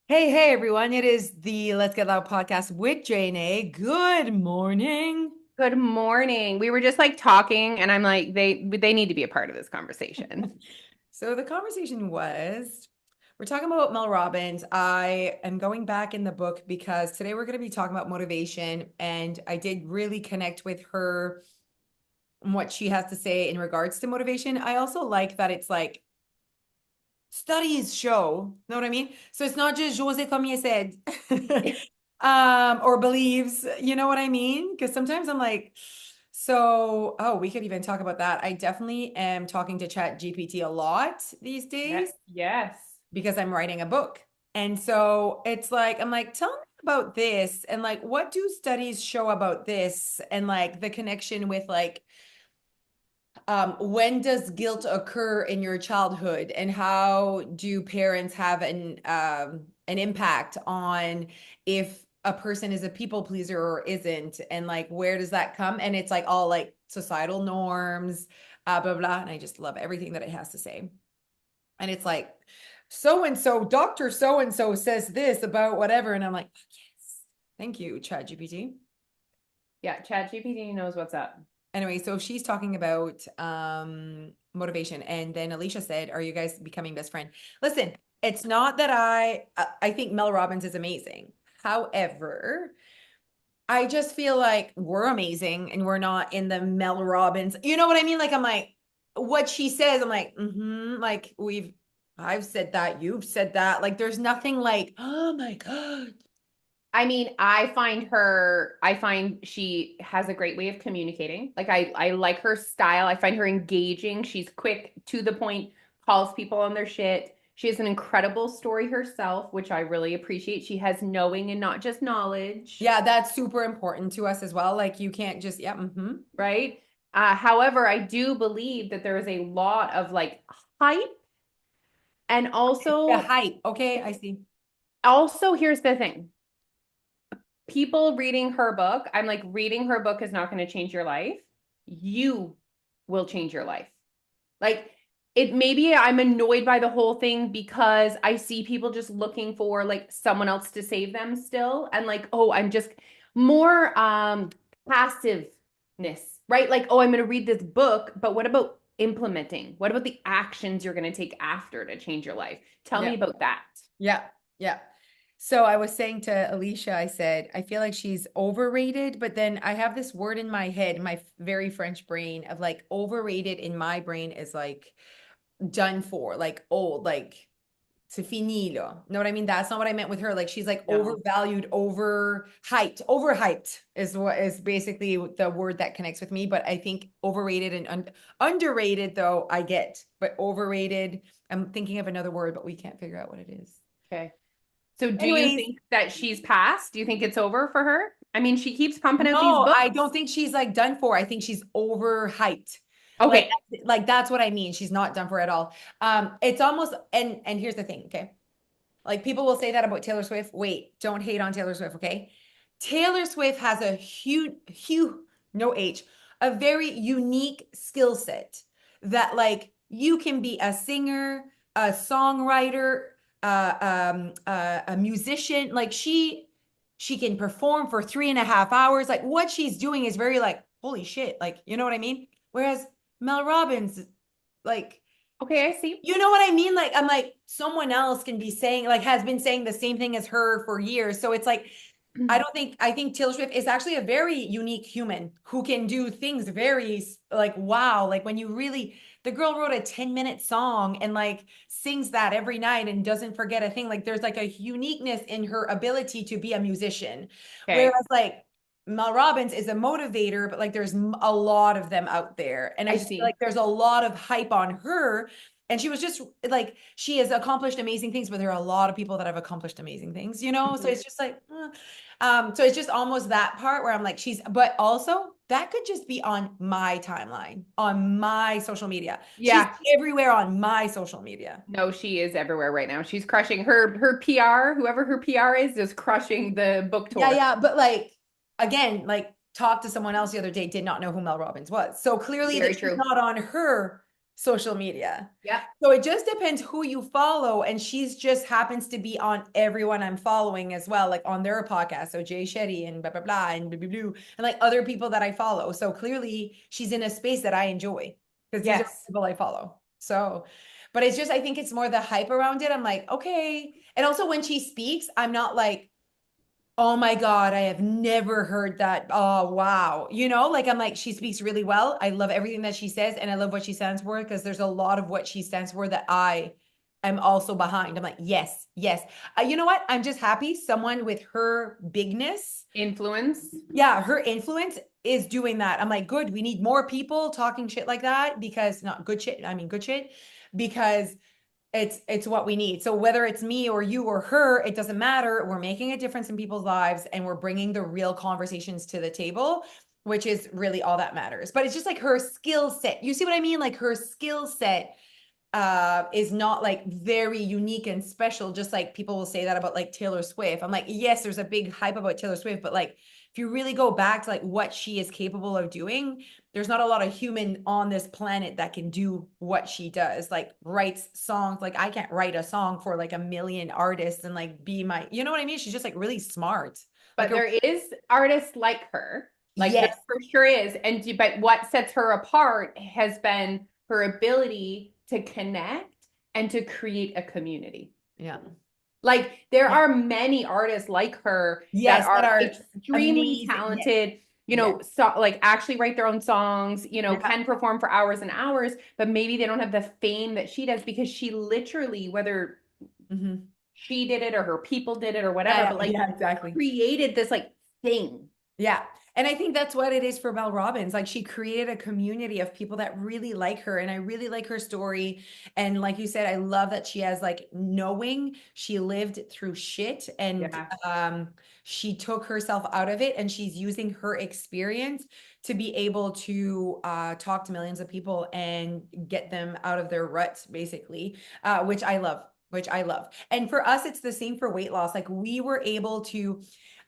Hey, everyone. It is the Let's Get Loud podcast with Jane A. Good morning. Good morning. We were just like talking, and I'm like, they need to be a part of this conversation. So the conversation was, we're talking about Mel Robbins. I am going back in the book because today we're going to be talking about motivation, and I did really connect with her and what she has to say in regards to motivation. I also like that it's like studies show, know what I mean? So it's not just Jose Cormier said, or believes, you know what I mean? Because sometimes I'm like, oh, we could even talk about that. I definitely am talking to Chat GPT a lot these Yeah, days yes. because I'm writing a book. And so it's like, I'm like, tell me about this. And like, what do studies show about this? And like the connection with like when does guilt occur in your childhood, and how do parents have an impact on if a person is a people pleaser or isn't, and like where does that come? And it's like all like societal norms, blah blah. And I just love everything that it has to say. And it's like so and so, Doctor so and so says this about whatever, and I'm like, yes, thank you, Chat GPT. Yeah, ChatGPT knows what's up. Anyway, so she's talking about motivation, and then Alicia said, "Are you guys becoming best friend?" Listen, it's not that I think Mel Robbins is amazing. However, I just feel like we're amazing and we're not in the Mel Robbins. You know what I mean? Like I'm like what she says, I'm like, like I've said that, you've said that. Like there's nothing like, oh my God. I mean, I find she has a great way of communicating. Like I like her style. I find her engaging. She's quick to the point, calls people on their shit. She has an incredible story herself, which I really appreciate. She has knowing and not just knowledge, Yeah, that's super important to us as well. Like you can't just, yeah, right? However, I do believe that there is a lot of like hype and The also hype. Okay, I see. here's the thing. People reading her book, I'm like, reading her book is not going to change your life. You will change your life. Like, it maybe I'm annoyed by the whole thing because I see people just looking for like someone else to save them still. And like, oh, I'm just more passiveness, right? Like, oh, I'm going to read this book, but what about implementing? What about the actions you're going to take after to change your life? Tell me Yeah. about that. Yeah. Yeah. So I was saying to Alicia, I said, I feel like she's overrated, but then I have this word in my head, my very French brain, of like overrated in my brain is like done for, like old, like c'est fini, là. Know what I mean? That's not what I meant with her. Like she's like No. overvalued, overhyped is what is basically the word that connects with me. But I think overrated and underrated, though, I get, but overrated. I'm thinking of another word, but we can't figure out what it is. Okay. So do you Anyways, think that she's passed? Do you think it's over for her? I mean, she keeps pumping out these no, I don't books. think she's like done for. I think she's overhyped. Like, Okay. like that's what I mean. She's not done for at all. It's almost, and here's the thing, okay? Like people will say that about Taylor Swift. Wait, don't hate on Taylor Swift, okay? Taylor Swift has a no H, a very unique skill set that like you can be a singer, a songwriter, a musician. Like she can perform for 3.5 hours. Like what she's doing is very like, holy shit. Like, you know what I mean? Whereas Mel Robbins, like, Okay, I see. you know what I mean? Like, I'm like, someone else can be saying, like, has been saying the same thing as her for years. So it's like, I think Taylor Swift is actually a very unique human who can do things very like, wow. Like, when you really, the girl wrote a 10-minute song and like sings that every night and doesn't forget a thing. Like, there's like a uniqueness in her ability to be a musician. Okay, Whereas, like, Mel Robbins is a motivator, but like, there's a lot of them out there. And I I just feel like see. there's a lot of hype on her, and she was just like, she has accomplished amazing things, but there are a lot of people that have accomplished amazing things, you know? So Mhm. it's just like, so it's just almost that part where I'm like, but also that could just be on my timeline, on my social media. She's Yeah. everywhere on my social media. No, she is everywhere right now. She's crushing her PR, whoever her PR is crushing the book Yeah, tour. yeah. But like, again, like talked to someone else the other day, did not know who Mel Robbins was. So clearly that Very she's true. not on her. social media. Yep. So it just depends who you follow. And she's just happens to be on everyone I'm following as well, like on their podcast. So Jay Shetty and blah, blah, blah, and blah, blah, blah, and like other people that I follow. So clearly she's in a space that I enjoy because these are Yes. people I follow. So, but it's just, I think it's more the hype around it. I'm like, okay. And also when she speaks, I'm not like, oh my God, I have never heard that. Oh, wow. You know, like I'm like, she speaks really well. I love everything that she says and I love what she stands for because there's a lot of what she stands for that I am also behind. I'm like, yes, yes. You know what? I'm just happy someone with her bigness, Influence. yeah, her influence is doing that. I'm like, good. We need more people talking shit like that because not good shit. I mean, good shit because it's what we need. So whether it's me or you or her, it doesn't matter. We're making a difference in people's lives and we're bringing the real conversations to the table, which is really all that matters. But it's just like her skill set. You see what I mean? Like her skill set is not like very unique and special, just like people will say that about like Taylor Swift. I'm like, yes, there's a big hype about Taylor Swift, but like if you really go back to like what she is capable of doing, there's not a lot of human on this planet that can do what she does, like writes songs. Like I can't write a song for like a million artists and like be my, you know what I mean? She's just like really smart. But Like there is artists like her. Like there yes. for sure is. But what sets her apart has been her ability to connect and to create a community. Yeah. Like there Yeah. are many artists like her that Yes, that are are extremely amazing. Yes. talented, Yes. so like actually write their own songs, Yeah. can perform for hours and hours, but maybe they don't have the fame that she does because she literally, whether Mhm. she did it or her people did it or whatever, Yeah, but like yeah, exactly. created this like thing. Yeah. And I think that's what it is for Mel Robbins. Like she created a community of people that really like her. And I really like her story. And like you said, I love that she has like knowing she lived through shit and Yeah. she took herself out of it and she's using her experience to be able to talk to millions of people and get them out of their ruts, basically, which I love. Which I love. And for us, it's the same for weight loss. Like we were able to,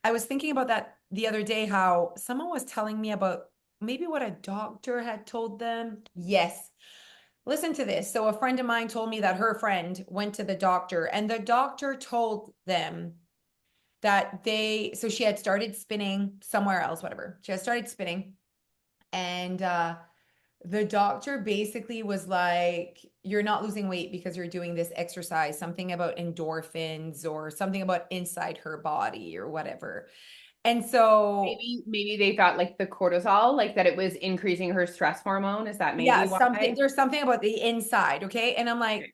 I was thinking about that the other day, how someone was telling me about maybe what a doctor had told them. Yes. Listen to this. So, a friend of mine told me that her friend went to the doctor, and the doctor told them that so she had started spinning somewhere else, whatever. She had started spinning, and the doctor basically was like, you're not losing weight because you're doing this exercise, something about endorphins or something about inside her body or whatever. And so, Maybe they thought like the cortisol, like that it was increasing her stress hormone. Is that maybe yeah, something, why? there's something about the inside. Okay. And I'm like, Okay.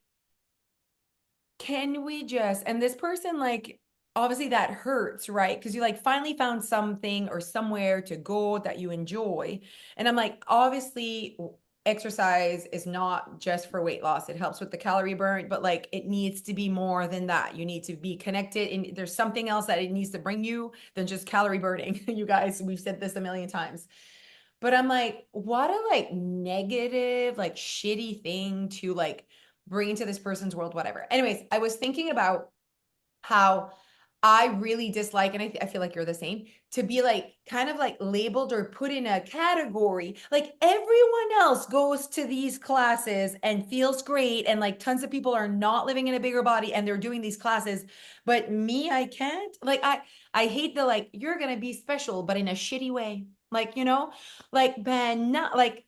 can we just, and this person, like, obviously that hurts, right? Because you like finally found something or somewhere to go that you enjoy. And I'm like, obviously, exercise is not just for weight loss. It helps with the calorie burn, but like it needs to be more than that. You need to be connected, and there's something else that it needs to bring you than just calorie burning. You guys, we've said this a million times. But I'm like, what a like negative, like shitty thing to like bring into this person's world, whatever. Anyways, I was thinking about how I really dislike, and I feel like you're the same, to be like kind of like labeled or put in a category. Like everyone else goes to these classes and feels great, and like tons of people are not living in a bigger body and they're doing these classes, but me, I can't. Like I hate the like you're gonna be special, but in a shitty way. Like, like Ben, not like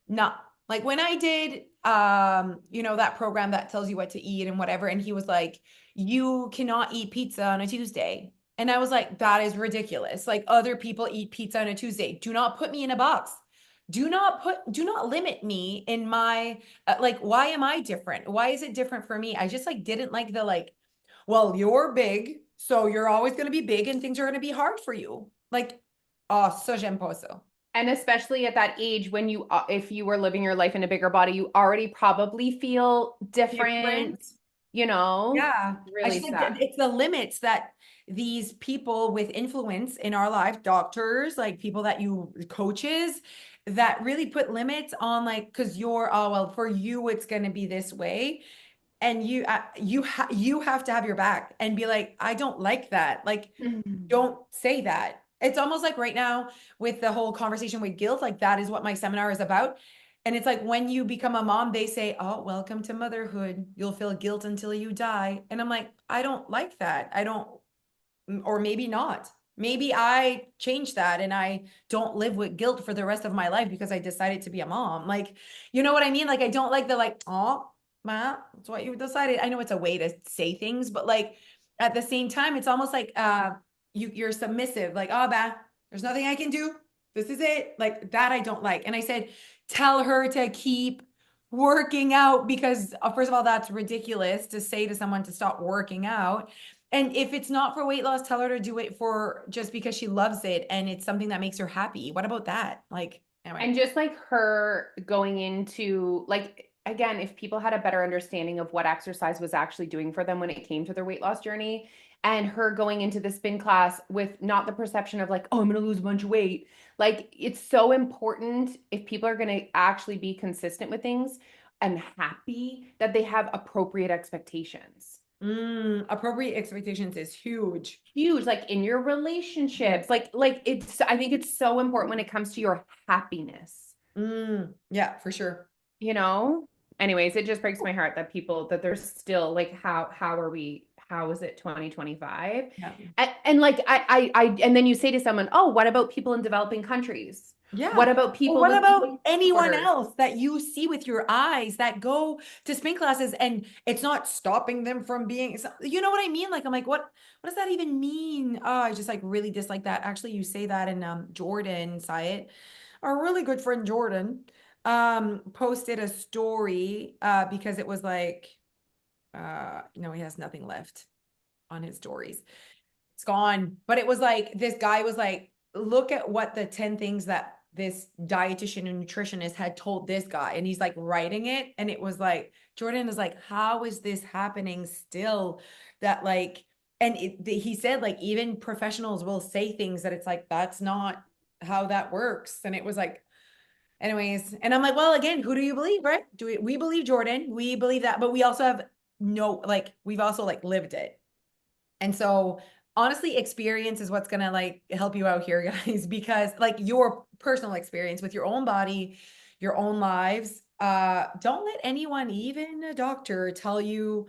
not like when I did that program that tells you what to eat and whatever, and he was like, you cannot eat pizza on a Tuesday. And I was like, that is ridiculous. Like other people eat pizza on a Tuesday. Do not put me in a box. Do not limit me in my like, why am I different? Why is it different for me? I just like didn't like the like, well, you're big, so you're always going to be big and things are going to be hard for you. Like, oh, ça j'aime pas ça. And especially at that age when if you were living your life in a bigger body, you already probably feel different, Different. you know, Yeah. I really just think that sucks. it's the limits that these people with influence in our life, doctors, like people that you coaches, that really put limits on like, because you're, oh, well, for you, it's going to be this way. And you have to have your back and be like, I don't like that. Like, Mhm. don't say that. It's almost like right now with the whole conversation with guilt, like that is what my seminar is about. And it's like when you become a mom, they say, "Oh, welcome to motherhood. You'll feel guilt until you die." And I'm like, I don't like that. I don't, or maybe not. Maybe I change that and I don't live with guilt for the rest of my life because I decided to be a mom. Like, you know what I mean? Like, I don't like the like, oh, ma, that's what you decided. I know it's a way to say things, but like at the same time, it's almost like you're submissive, like, oh, bah, there's nothing I can do. This is it. Like that I don't like. And I said, tell her to keep working out because first of all, that's ridiculous to say to someone to stop working out. And if it's not for weight loss, tell her to do it for just because she loves it and it's something that makes her happy. What about that? Like, anyway. And just like her going into like again, if people had a better understanding of what exercise was actually doing for them when it came to their weight loss journey, and her going into the spin class with not the perception of like, oh, I'm going to lose a bunch of weight. Like it's so important if people are going to actually be consistent with things and happy that they have appropriate expectations. Appropriate expectations is huge. Huge, like in your relationships, like it's, I think it's so important when it comes to your happiness. Yeah, for sure. You know? Anyways, it just breaks my heart that people that there's still like how is it 2025? Yeah. And like and then you say to someone, "Oh, what about people in developing countries? Yeah. What about Well, people what with about eating anyone disorders?" else that you see with your eyes that go to spin classes and it's not stopping them from being, you know what I mean? Like, I'm like, what does that even mean? Oh, I just like really dislike that. Actually, you say that and Jordan Syatt, our really good friend Jordan, posted a story because it was like he has nothing left on his stories. It's gone. But it was like this guy was like, look at what the 10 things that this dietitian and nutritionist had told this guy. And he's like writing it. And it was like, Jordan is like, how is this happening still? That like, and he said, like, even professionals will say things that it's like, that's not how that works. And it was like, anyways, and I'm like, well, again, who do you believe, right? We believe Jordan, we believe that, but we also have no, like, we've also like lived it. And so honestly, experience is what's gonna like help you out here, guys, because like your personal experience with your own body, your own lives, don't let anyone, even a doctor, tell you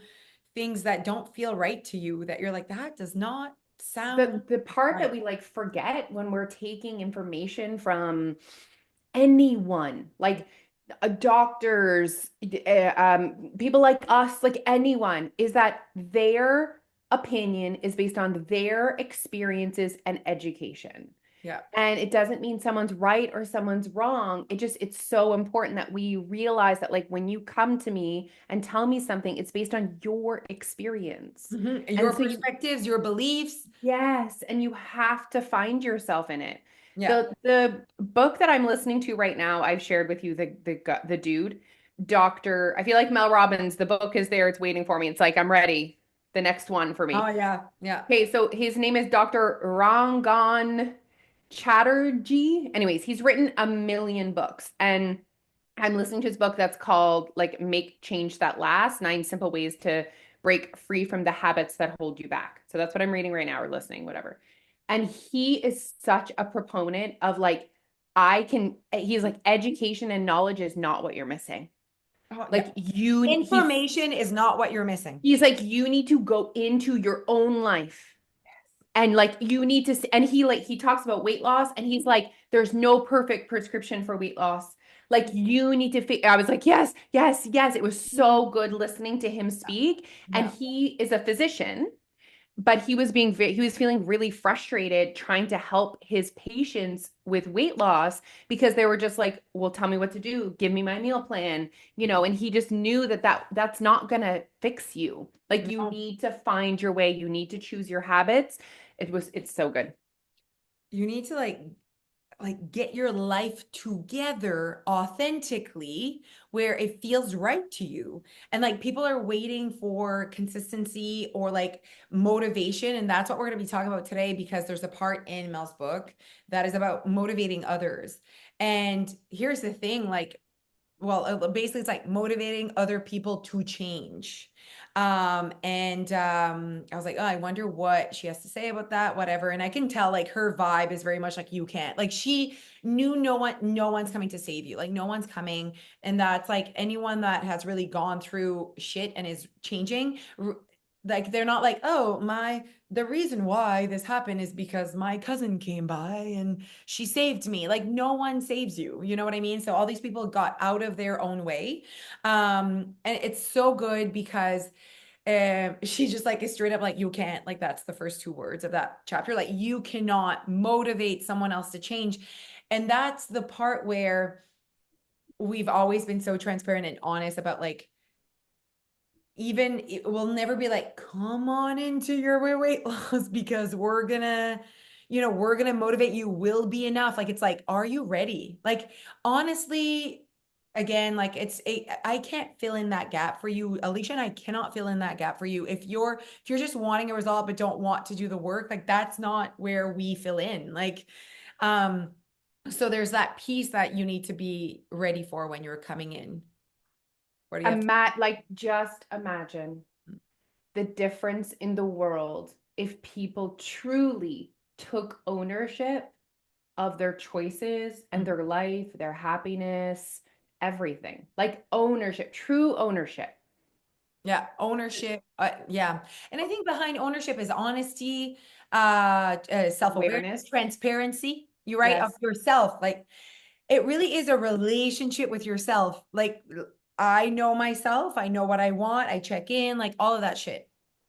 things that don't feel right to you, that you're like, that does not sound The part that right. we like forget when we're taking information from anyone, like doctors, people like us, like anyone, is that their opinion is based on their experiences and education. Yeah. And it doesn't mean someone's right or someone's wrong. It's so important that we realize that, like, when you come to me and tell me something, it's based on your experience. Your And so you, perspectives, your beliefs. yes, and you have to find yourself in it. Yeah. The book that I'm listening to right now, I've shared with you the dude, Dr. I feel like Mel Robbins, the book is there, it's waiting for me. It's like I'm ready. The next one for Oh me. yeah. Yeah. Okay, so his name is Dr. Rangan Chatterjee. Anyways, he's written a million books, and I'm listening to his book that's called like Make Change That Lasts, 9 Simple Ways to Break Free from the Habits That Hold You Back. So that's what I'm reading right now or listening, whatever. And he is such a proponent of like, he's like, education and knowledge is not what you're missing. Oh Like yeah. you, Information is not what you're missing. he's like, you need to go into your own life and like you need to, and he talks about weight loss and he's like, there's no perfect prescription for weight loss. Like you need to I was like, yes, yes, yes. It was so good listening to him speak. And Yeah. he is a physician, but he was feeling really frustrated trying to help his patients with weight loss because they were just like, well, tell me what to do, give me my meal plan, and he just knew that's not gonna fix you. Like you No. need to find your way, you need to choose your habits. It's so good. You need to like get your life together authentically where it feels right to you. And like people are waiting for consistency or like motivation. And that's what we're going to be talking about today because there's a part in Mel's book that is about motivating others. And here's the thing, like, well, basically it's like motivating other people to change. I was like, oh, I wonder what she has to say about that, whatever. And I can tell like her vibe is very much like you can't. Like she knew no one's coming to save you. Like no one's coming. And that's like anyone that has really gone through shit and is changing, like they're not like, oh, the reason why this happened is because my cousin came by and she saved me. Like no one saves you. You know what I mean? So all these people got out of their own way. And it's so good because she just like is straight up like, you can't, like that's the first two words of that chapter. Like you cannot motivate someone else to change. And that's the part where we've always been so transparent and honest about like, even it will never be like, come on into your weight loss because we're gonna, we're gonna motivate you, will be enough. Like it's like, are you ready? Like honestly, again, like I can't fill in that gap for you, Alicia, and I cannot fill in that gap for you. If you're just wanting a result but don't want to do the work, like that's not where we fill in. Like, so there's that piece that you need to be ready for when you're coming in. What do you have to? Like just imagine the difference in the world if people truly took ownership of their choices and their life, their happiness, everything. Like ownership, true ownership. Yeah, ownership. Yeah. And I think behind ownership is honesty, self-awareness, Awareness. transparency. You're right, of Yes. yourself. Like it really is a relationship with yourself. Like I know myself, I know what I want, I check in, like all of that shit.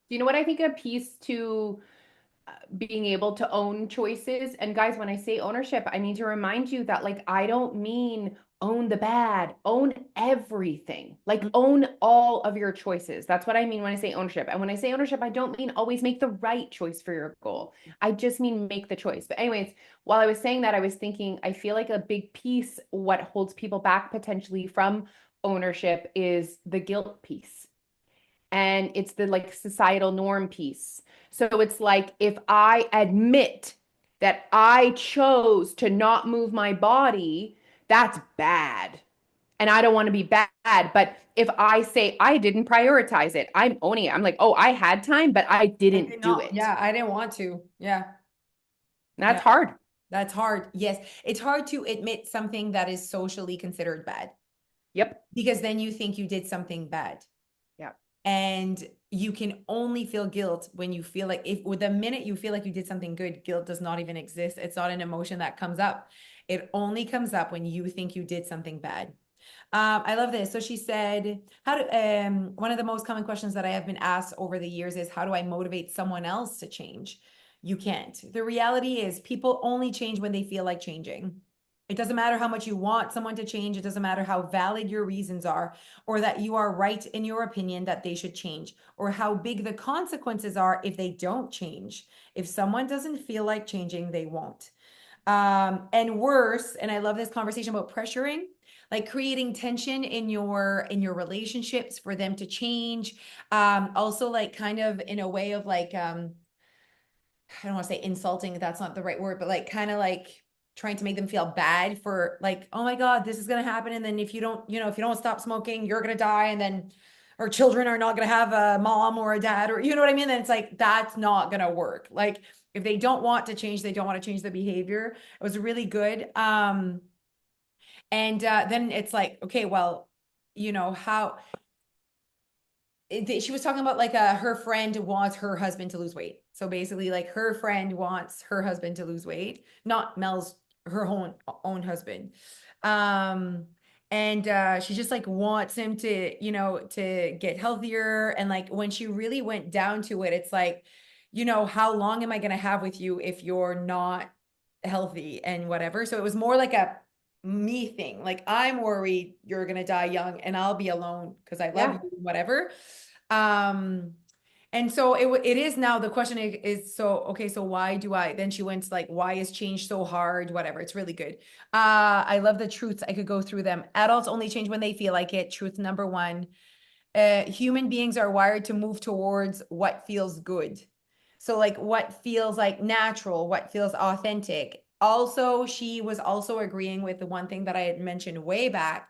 Do you know what I think a piece to being able to own choices? And guys, when I say ownership, I need to remind you that like I don't mean own the bad, own everything. Like Mm. own all of your choices. That's what I mean when I say ownership. And when I say ownership, I don't mean always make the right choice for your goal. I just mean make the choice. But anyways, while I was saying that, I was thinking I feel like a big piece what holds people back potentially from ownership is the guilt piece, and it's the like societal norm piece. So it's like if I admit that I chose to not move my body, that's bad. And I don't want to be bad. But if I say I didn't prioritize it, I'm owning it. I'm like, oh, I had time, but I I didn't did do not, it. yeah, I didn't want to. Yeah. And Yeah. that's hard. That's hard. Yes. It's hard to admit something that is socially considered bad Yep. because then you think you did something bad. Yep. And you can only feel guilt when you feel like, if with the minute you feel like you did something good, guilt does not even exist. It's not an emotion that comes up. It only comes up when you think you did something bad. I love this. So she said, one of the most common questions that I have been asked over the years is, how do I motivate someone else to change? You can't. The reality is people only change when they feel like changing. It doesn't matter how much you want someone to change. It doesn't matter how valid your reasons are, or that you are right in your opinion that they should change, or how big the consequences are if they don't change. If someone doesn't feel like changing, they won't. And worse, and I love this conversation about pressuring, like creating tension in your relationships for them to change. Also like kind of in a way of like I don't want to say insulting, that's not the right word, but like kind of like trying to make them feel bad for like, oh my God, this is gonna happen. And then if you don't, if you don't stop smoking, you're gonna die. And then our children are not gonna have a mom or a dad, or you know what I mean? Then it's like that's not gonna work. Like if they don't want to change, they don't want to change the behavior. It was really good. And then it's like, okay, well, how she was talking about like her friend wants her husband to lose weight. So basically, like her friend wants her husband to lose weight, not Mel's her own husband. Um, and she just like wants him to, to get healthier. And like when she really went down to it, it's like, how long am I gonna have with you if you're not healthy and whatever? So it was more like a me thing. Like I'm worried you're gonna die young and I'll be alone because I love Yeah. you, whatever. Um, and so it is now the question is, so okay, so why do I, then she went to like, why is change so hard, whatever. It's really good. I love the truths. I could go through them. Adults only change when they feel like it. Truth number one. Human beings are wired to move towards what feels good. So like what feels like natural, what feels authentic. Also, she was also agreeing with the one thing that I had mentioned way back,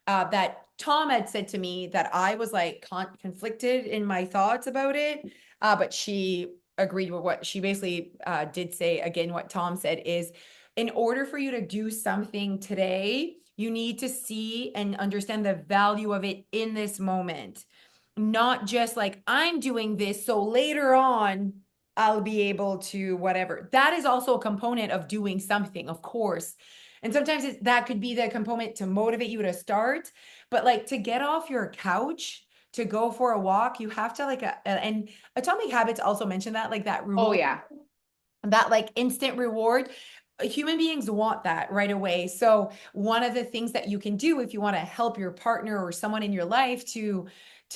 that Tom had said to me that I was like conflicted in my thoughts about it, but she agreed with what she basically did say. Again, what Tom said is, in order for you to do something today, you need to see and understand the value of it in this moment, not just like I'm doing this so later on I'll be able to whatever. That is also a component of doing something, of course. And sometimes that could be the component to motivate you to start. But like to get off your couch, to go for a walk, you have to like, and Atomic Habits also mentioned that, like that Oh reward, yeah. that like instant reward. Human beings want that right away. So one of the things that you can do if you want to help your partner or someone in your life to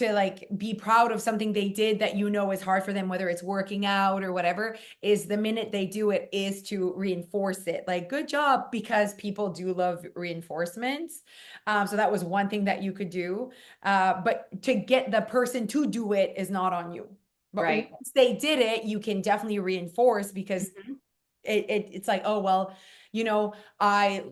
like be proud of something they did that you know is hard for them, whether it's working out or whatever, is the minute they do it is to reinforce it. Like, good job, because people do love reinforcements. So that was one thing that you could do. But to get the person to do it is not on you. But Right. once they did it, you can definitely reinforce, because Mhm. it's like, oh well, you know, I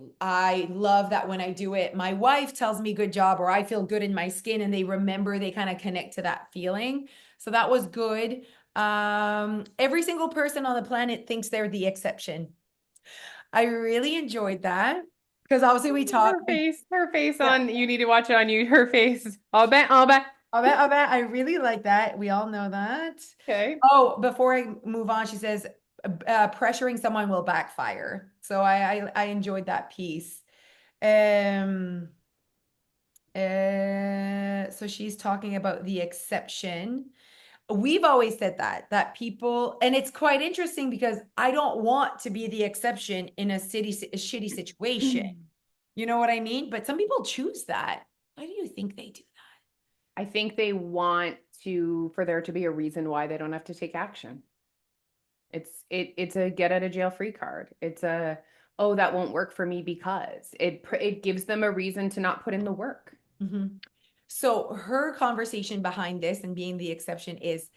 love that when I do it, my wife tells me good job, or I feel good in my skin, and they remember, they kind of connect to that feeling. So that was good. Every single person on the planet thinks they're the exception. I really enjoyed that, because obviously we talk. Her face Yeah, on, you need to watch it on you, her face. I'll bet, I'll bet. I bet I really like that. We all know that. Okay. Oh, before I move on, she says, pressuring someone will backfire. So I enjoyed that piece. Um, so she's talking about the exception. We've always said that people, and it's quite interesting because I don't want to be the exception in a shitty situation. You know what I mean? But some people choose that. Why do you think they do I think they want to, for there to be a reason why they don't have to take action. It's a get out of jail free card. It's a, oh, that won't work for me because it gives them a reason to not put in the work. that? So her conversation behind this and being the exception is,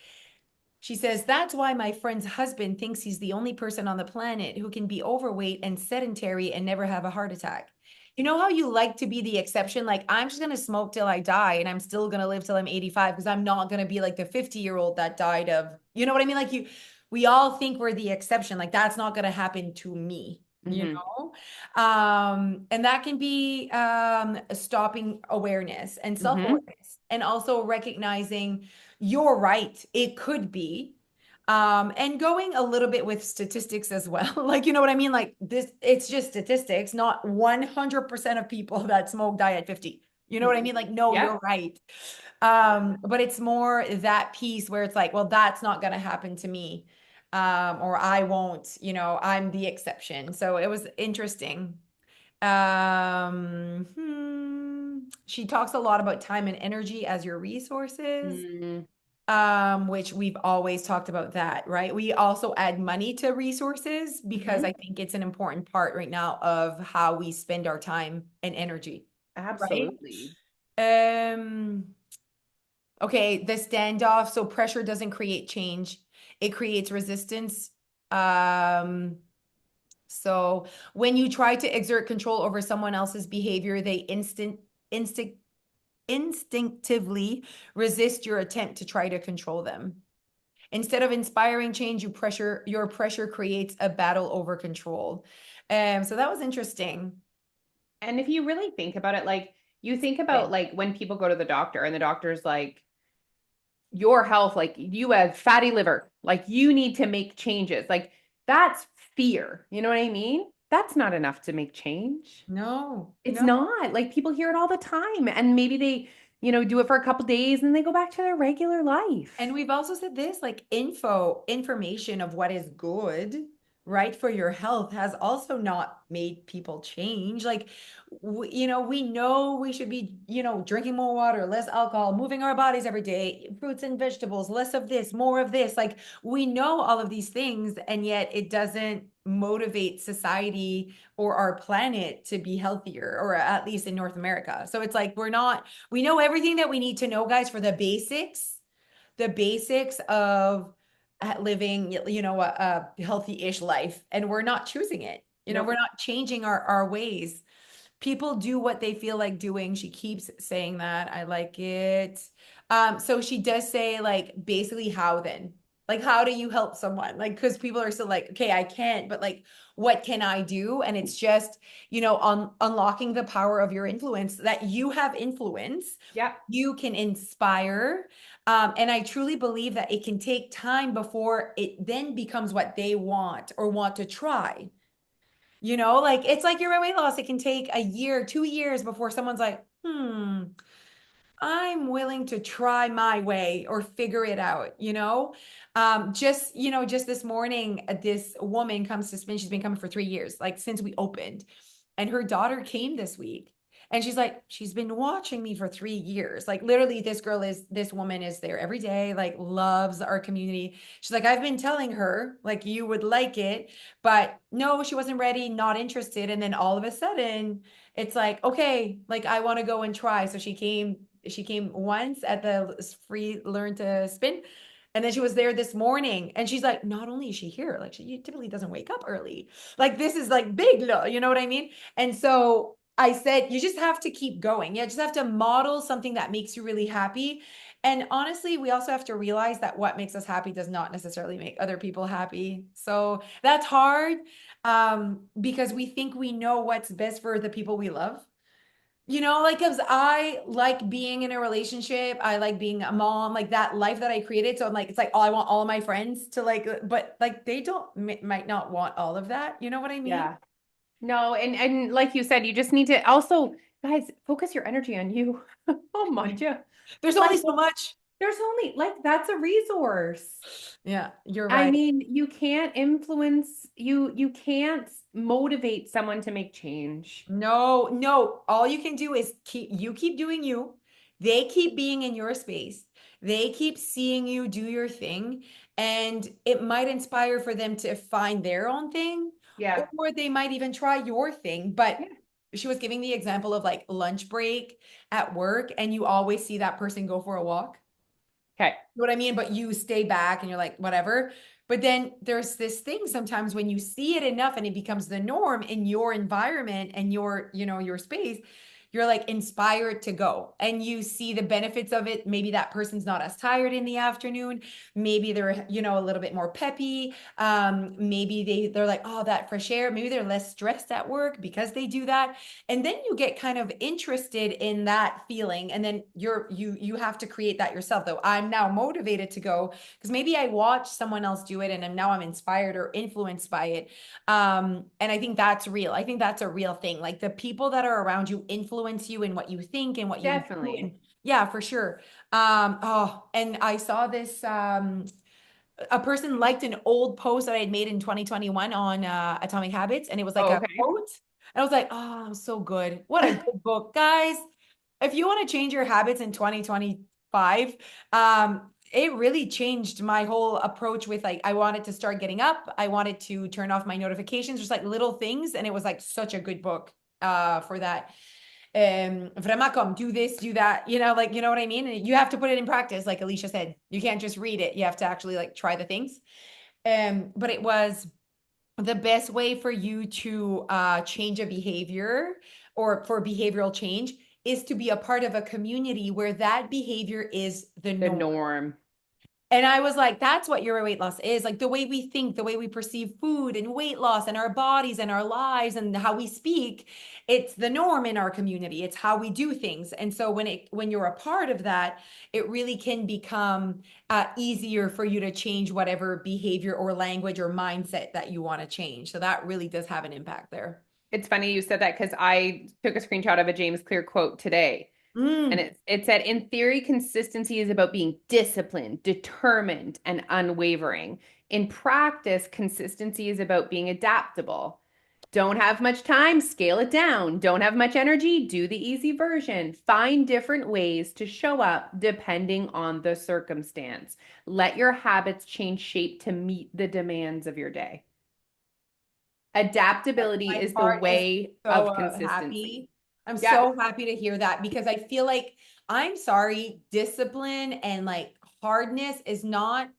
she says, that's why my friend's husband thinks he's the only person on the planet who can be overweight and sedentary and never have a heart attack. You know how you like to be the exception? Like, I'm just going to smoke till I die and I'm still going to live till I'm 85, because I'm not going to be like the 50-year-old that died of, you know what I mean? Like, we all think we're the exception. Like, that's not going to happen to me, you Mhm. know? And that can be stopping awareness and Mhm. self-awareness, and also recognizing you're right, it could be. And going a little bit with statistics as well. Like, you know what I mean? Like, this, it's just statistics, not 100% of people that smoke die at 50. You know what I mean? Like, no, Yep. you're right. But it's more that piece where it's like, well, that's not going to happen to me. Or I won't, you know, I'm the exception. So it was interesting. She talks a lot about time and energy as your resources, Mm, which we've always talked about that, right? We also add money to resources because mhm. I think it's an important part right now of how we spend our time and energy, right? Absolutely. Um, okay, the standoff. So pressure doesn't create change, it creates resistance. So when you try to exert control over someone else's behavior, they instinct instinctively resist your attempt to try to control them. Instead of inspiring change, your pressure creates a battle over control. So that was interesting. And if you really think about it, like you think Okay. about like when people go to the doctor and the doctor's like, your health, like you have fatty liver, like you need to make changes. Like that's fear. You know what I mean? That's not enough to make change. No, It's no. not. Like people hear it all the time and maybe they, do it for a couple days and they go back to their regular life. And we've also said this, like information of what is good, right, for your health has also not made people change. Like, we know we should be, drinking more water, less alcohol, moving our bodies every day, fruits and vegetables, less of this, more of this. Like, we know all of these things, and yet it doesn't motivate society or our planet to be healthier, or at least in North America. So it's like we know everything that we need to know, guys, for the basics of living, a healthy-ish life, and we're not choosing it. We're Nope. not changing our ways. People do what they feel like doing. She keeps saying that. I like it. So she does say like basically how then? Like how do you help someone? Like because people are still like, okay, I can't, but like what can I do? And it's just, unlocking the power of your influence that you have influence. Yeah. You can inspire. And I truly believe that it can take time before it then becomes what they want or want to try. Like it's like your weight loss. It can take a year, 2 years before someone's like, I'm willing to try my way or figure it out. Just this morning, this woman comes to spin. She's been coming for 3 years, like since we opened. And her daughter came this week. And she's like, she's been watching me for 3 years. Like literally, this woman is there every day, like loves our community. She's like, I've been telling her, like, you would like it, but no, she wasn't ready, not interested. And then all of a sudden, it's like, okay, like I want to go and try. So she came once at the free learn to spin. And then she was there this morning and she's like, not only is she here, like she typically doesn't wake up early. Like this is like big, you know what I mean? And so I said, you just have to keep going. You just have to model something that makes you really happy. And honestly, we also have to realize that what makes us happy does not necessarily make other people happy. So that's hard because we think we know what's best for the people we love. Like, because I like being in a relationship, I like being a mom, like that life that I created. So I'm like, it's like, oh, I want all of my friends to like, but like they don't might not want all of that. You know what I mean? Yeah. No, and like you said, you just need to also, guys, focus your energy on you. Oh my God. There's Like only so much. there's only like that's a resource. Yeah, you're I right. mean, you can't influence you can't motivate someone to make change. No, no. All you can do is keep doing you. They keep being in your space. They keep seeing you do your thing. And it might inspire for them to find their own thing, Yeah. or they might even try your thing. But Yeah. she was giving the example of like lunch break at work, and you always see that person go for a walk. Okay. You know what I mean? But you stay back and you're like, whatever. But then there's this thing sometimes when you see it enough and it becomes the norm in your environment and your space, you're like inspired to go and you see the benefits of it. Maybe that person's not as tired in the afternoon. Maybe they're, a little bit more peppy. Maybe they're like, oh, that fresh air. Maybe they're less stressed at work because they do that. And then you get kind of interested in that feeling. And then you have to create that yourself though. I'm now motivated to go because maybe I watched someone else do it and now I'm inspired or influenced by it. And I think that's real. I think that's a real thing. Like the people that are around you influence you in what you think and what you do. Definitely. And yeah, for sure. And I saw this a person liked an old post that I had made in 2021 on Atomic Habits, and it was like Oh, a okay. quote. And I was like, oh, so good. What a good book, guys. If you want to change your habits in 2025, it really changed my whole approach with like, I wanted to start getting up. I wanted to turn off my notifications, just like little things. And it was like such a good book for that. Vraiment comme do this, do that, like, you know what I mean? And you have to put it in practice, like Alicia said. You can't just read it. You have to actually like try the things. But it was the best way for you to change a behavior or for behavioral change is to be a part of a community where that behavior is the The norm. norm. And I was like, that's what your weight loss is. Like the way we think, the way we perceive food and weight loss and our bodies and our lives and how we speak, it's the norm in our community. It's how we do things. And so when you're a part of that, it really can become easier for you to change whatever behavior or language or mindset that you want to change. So that really does have an impact there. It's funny you said that because I took a screenshot of a James Clear quote today. And Mm. it said, in theory, consistency is about being disciplined, determined, and unwavering. In practice, consistency is about being adaptable. Don't have much time, scale it down. Don't have much energy, do the easy version. Find different ways to show up depending on the circumstance. Let your habits change shape to meet the demands of your day. Adaptability My is the heart is way so of consistency. happy. I'm Yeah. so happy to hear that because I feel like I'm sorry, discipline and like hardness is not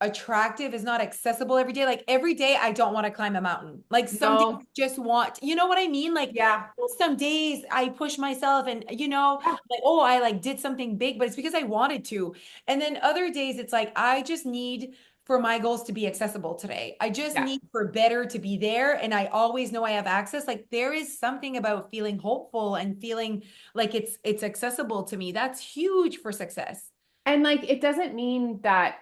attractive is not accessible every day. Like every day I don't want to climb a mountain. Like some days No. I just want, you know what I mean? Like Yeah. some days I push myself and like, oh, I like did something big, but it's because I wanted to. And then other days it's like I just need for my goals to be accessible today. I just Yeah. need for better to be there and I always know I have access. Like there is something about feeling hopeful and feeling like it's accessible to me. That's huge for success. And like, it doesn't mean that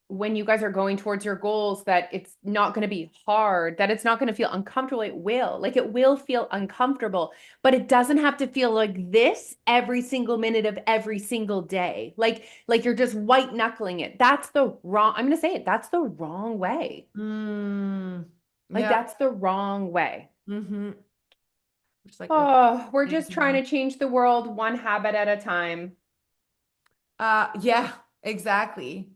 when you guys are going towards your goals, that it's not going to be hard, that it's not going to feel uncomfortable. It will. Like, it will feel uncomfortable, but it doesn't have to feel like this every single minute of every single day. Like you're just white knuckling it. That's the wrong, I'm going to say it, that's the wrong way. Mm, Like, yeah. that's the wrong way. Mm-hmm. Just like Oh, we're just trying overthinking. to change the world one habit at a time. Yeah, exactly.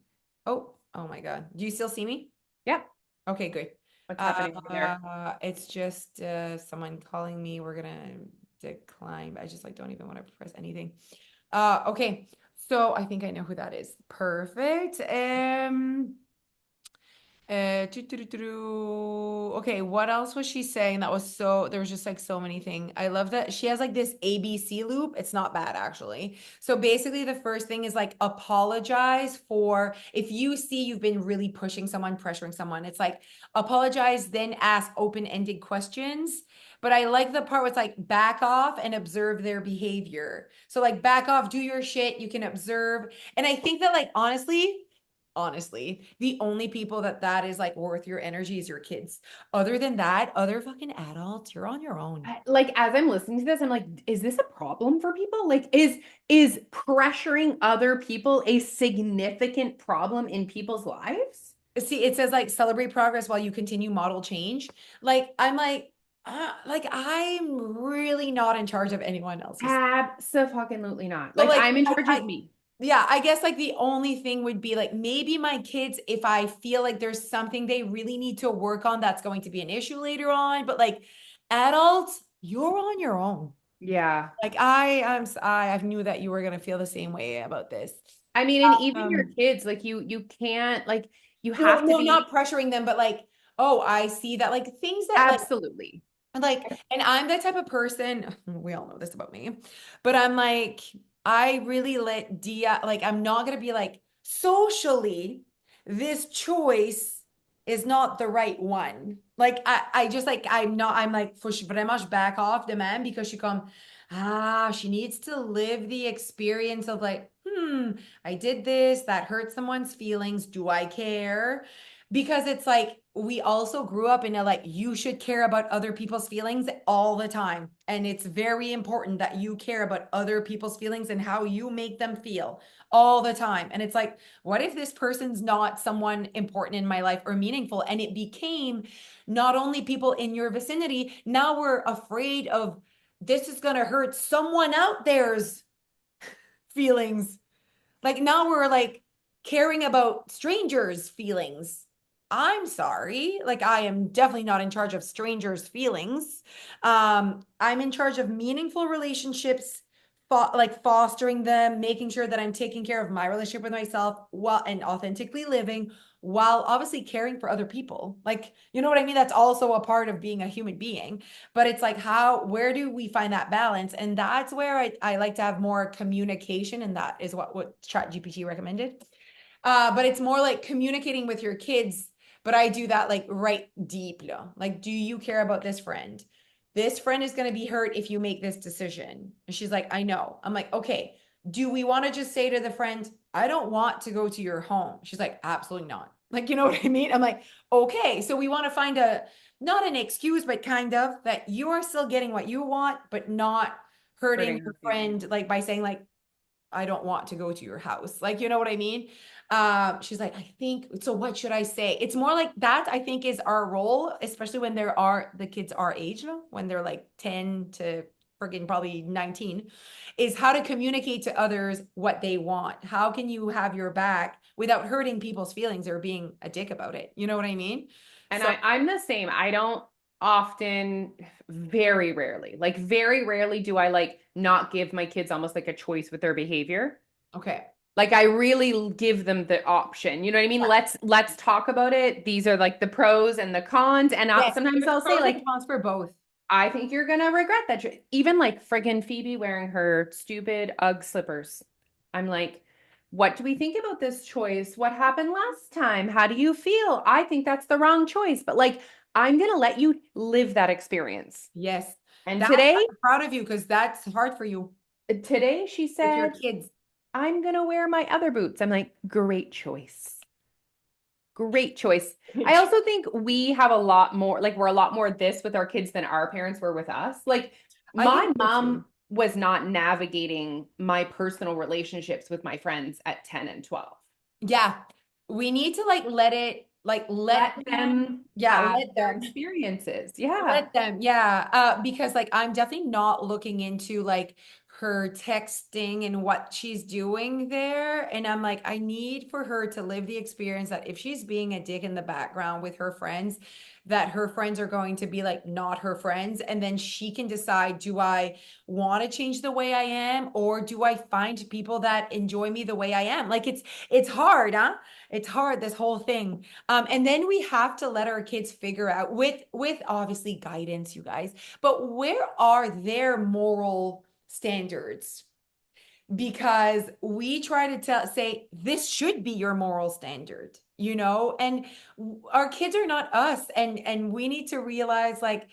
Oh my God. Do you still see me? Yeah. Okay, good. What's happening over there? It's just someone calling me. We're gonna decline. I just like don't even want to press anything. Okay. So I think I know who that is. Perfect. Okay, what else was she saying that was so there was just like so many things. I love that she has like this ABC loop. It's not bad actually. So basically the first thing is like apologize for if you see you've been really pushing someone, pressuring someone. It's like apologize, then ask open-ended questions. But I like the part where it's like back off and observe their behavior. So like back off, do your shit, you can observe. And I think that like honestly, the only people that is like worth your energy is your kids. Other than that, other fucking adults, you're on your own. Like, as I'm listening to this, I'm like, is this a problem for people? Like, is pressuring other people a significant problem in people's lives? See, it says like celebrate progress while you continue model change. Like like I'm really not in charge of anyone else's. Absolutely not. So Like, like I'm in charge of I me. yeah, I guess like the only thing would be like maybe my kids, if I feel like there's something they really need to work on that's going to be an issue later on, but like adults, you're on your own. Yeah. Like I knew that you were gonna feel the same way about this. I mean, and even your Um, kids, like you can't like you no, have to no, not be pressuring them, but like, oh, I see that like things that absolutely. and I'm the type of person, we all know this about me, but I'm like, I really let Dia, like, I'm not gonna be like, socially, this choice is not the right one. Like, I just like, I'm like, faut vraiment je back off the man because she needs to live the experience of like, I did this, that hurt someone's feelings. Do I care? Because it's like we also grew up in a like you should care about other people's feelings all the time, and it's very important that you care about other people's feelings and how you make them feel all the time. And it's like, what if this person's not someone important in my life or meaningful, and it became not only people in your vicinity, now we're afraid of this is going to hurt someone out there's feelings. Like now we're like caring about strangers' feelings. I'm sorry. Like I am definitely not in charge of strangers' feelings. I'm in charge of meaningful relationships, like fostering them, making sure that I'm taking care of my relationship with myself while and authentically living while obviously caring for other people. Like, you know what I mean? That's also a part of being a human being. But it's like where do we find that balance? And that's where I like to have more communication, and that is what ChatGPT recommended. But it's more like communicating with your kids. But I do that like right deep. Like, do you care about this friend? This friend is going to be hurt if you make this decision. And she's like, I know. I'm like, okay, do we want to just say to the friend, I don't want to go to your home? She's like, absolutely not. Like, you know what I mean? I'm like, okay, so we want to find not an excuse, but kind of that you are still getting what you want, but not hurting Hurting your her feelings. friend, like by saying like, I don't want to go to your house. Like, you know what I mean? She's like, I think, so what should I say? It's more like that, I think, is our role, especially when the kids our age, when they're like 10 to friggin' probably 19, is how to communicate to others what they want. How can you have your back without hurting people's feelings or being a dick about it? You know what I mean? And So, I'm the same. I don't often, very rarely do I like not give my kids almost like a choice with their behavior. okay. Like I really give them the option. You know what I mean? Let's talk about it. These are like the pros and the cons. And Yes, sometimes there's I'll say pros and like, cons for both. I think you're gonna regret that. Even like friggin' Phoebe wearing her stupid Ugg slippers. I'm like, what do we think about this choice? What happened last time? How do you feel? I think that's the wrong choice. But like, I'm gonna let you live that experience. Yes. And That's, I'm proud of you because that's hard for you today she with your said, kids. I'm gonna wear my other boots. I'm like, great choice. Great choice. I also think we have a lot more, like, we're a lot more this with our kids than our parents were with us. Like, I think my so too. mom was not navigating my personal relationships with my friends at 10 and 12. Yeah. We need to like let it, like let Let them, them yeah, have let their them. experiences. Yeah. Let them, yeah. Because like I'm definitely not looking into like her texting and what she's doing there. And I'm like, I need for her to live the experience that if she's being a dick in the background with her friends, that her friends are going to be like not her friends. And then she can decide, do I want to change the way I am, or do I find people that enjoy me the way I am? Like it's hard, huh? It's hard, this whole thing. And then we have to let our kids figure out with obviously guidance, you guys, but where are their moral standards? Because we try to say this should be your moral standard, and our kids are not us, and we need to realize like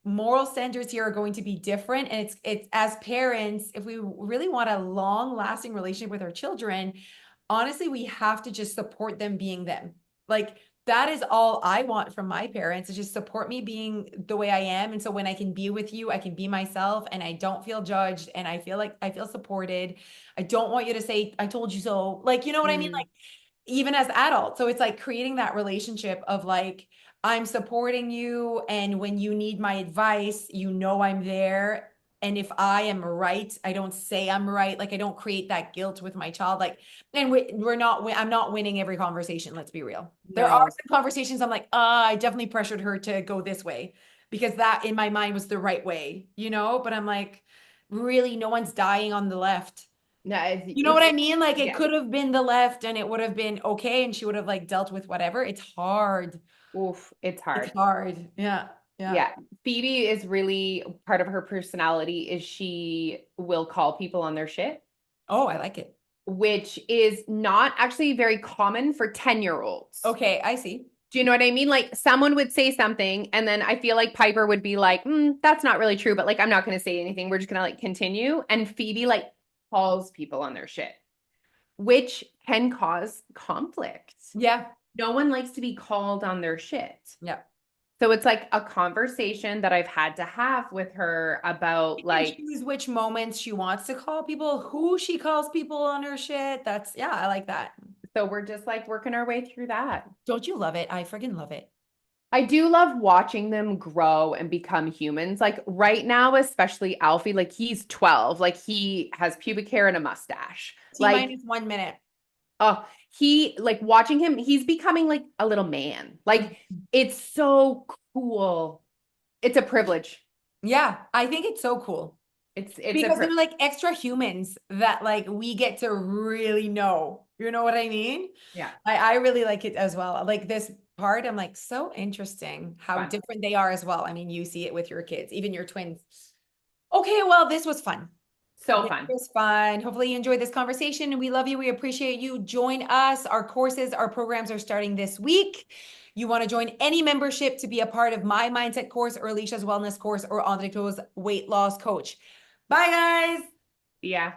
moral standards here are going to be different, and it's as parents, if we really want a long lasting relationship with our children, honestly, we have to just support them being them. Like that is all I want from my parents, is just support me being the way I am. And so when I can be with you, I can be myself and I don't feel judged and I feel like I feel supported. I don't want you to say, I told you so. Like, you know what I mean? Like, Mm. even as adults. So it's like creating that relationship of like, I'm supporting you. And when you need my advice, I'm there. And if I am right, I don't say I'm right. Like I don't create that guilt with my child. Like, and I'm not winning every conversation. Let's be real. There are No. some conversations I'm like, I definitely pressured her to go this way because that in my mind was the right way, but I'm like, really, no one's dying on the left. No, You know what I mean? Like it yeah. could have been the left and it would have been okay and she would have like dealt with whatever. It's hard. Oof, it's It's hard. hard. Yeah. Yeah. Yeah. Phoebe is really part of her personality is she will call people on their shit, Oh, I like it. which is not actually very common for 10-year-olds. Okay, I see. Do you know what I mean? Like someone would say something, and then I feel like Piper would be like, that's not really true, but like, I'm not going to say anything. We're just going to like continue. And Phoebe like calls people on their shit, which can cause conflict. Yeah. No one likes to be called on their shit. Yeah. So it's like a conversation that I've had to have with her about She can like, choose which moments she wants to call people, who she calls people on her shit. That's, yeah, I like that. so we're just like working our way through that. Don't you love it? I friggin' love it. I do love watching them grow and become humans. Like right now, especially Alfie, like he's 12, like he has pubic hair and a mustache. T Like, minus 1 minute. oh, he like watching him, he's becoming like a little man. Like it's so cool. It's a privilege. Yeah, I think it's so cool. It's a Because pri they're like extra humans that like we get to really know. You know what I mean? yeah, I really like it as well. Like this part, I'm like, so interesting how fun. different they are as well. I mean, you see it with your kids, even your twins. Okay, well, this was fun. So This fun. was fun. Hopefully you enjoyed this conversation and we love you. We appreciate you. Join us. Our courses, our programs are starting this week. You want to join any membership to be a part of my mindset course or Alicia's wellness course or Andreto's weight loss coach. Bye, guys. Yeah.